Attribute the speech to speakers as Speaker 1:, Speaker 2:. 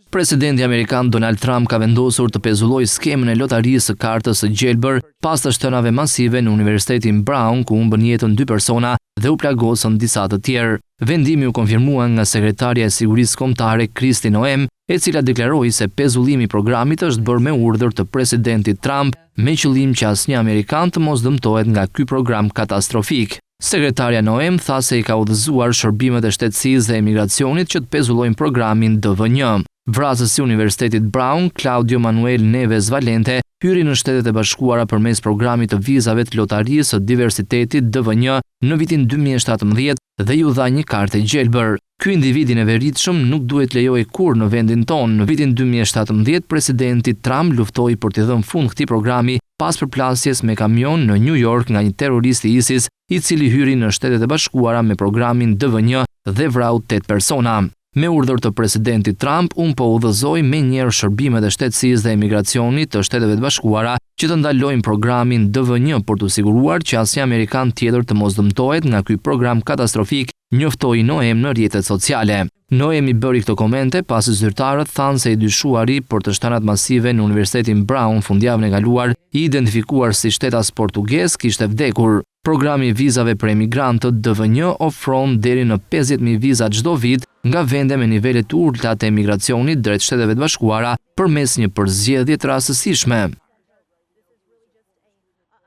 Speaker 1: Presidenti Amerikan Donald Trump ka vendosur të pezullojë skemën e lotarisë së kartës së gjelbër pas të shtënave masive në Universitetin Brown, ku humbën jetën 2 persona dhe u plagosën disa të tjerë. Vendimi u konfirmua nga sekretarja e sigurisë kombëtare Kristi Noem, e cila deklaroi se pezullimi i programit është bërë me urdhër të presidentit Trump, me qëllim që asnjë amerikan të mos dëmtohet nga ky program katastrofik. Sekretarja Noem tha se i ka udhëzuar shërbimet e shtetësisë dhe emigracionit që të pezullojnë programin DV1. Vrasësi i Universitetit Brown, Claudio Manuel Neves Valente, hyri në Shtetet e Bashkuara përmes programit të vizave të lotarisë së diversitetit DV1 në vitin 2017 dhe ju dha një kartë gjelbër. Ky individ i neveritshëm nuk duhet lejoj kurrë në vendin tonë. Në vitin 2017, presidenti Trump luftoi për t'i dhënë fund këtij programi pas përplasjes me kamion në New York nga një terrorist i ISIS, i cili hyri në Shtetet e Bashkuara me programin DV1 dhe vrau 8 persona. Me urdhër të presidentit Trump, unë po udhëzoj me njerë shërbimet e shtetësisë dhe emigracionit të Shteteve të Bashkuara që të ndalojnë programin DV1 për të siguruar që asnjë amerikan tjetër të mos dëmtohet nga ky program katastrofik, njoftoi Noem në rrjetet sociale. Noem i bëri këto komente pasi zyrtarët thanë se i dyshuari për të shtënat masive në Universitetin Brown fundjavën e kaluar, i identifikuar si shtetas portugez, kishte vdekur. Programi i vizave për emigrantët DV1 ofron deri në 50.000 viza çdo vit nga vende me nivele të ulta të emigracionit drejt Shteteve të Bashkuara përmes një përzgjedhje të rastësishme.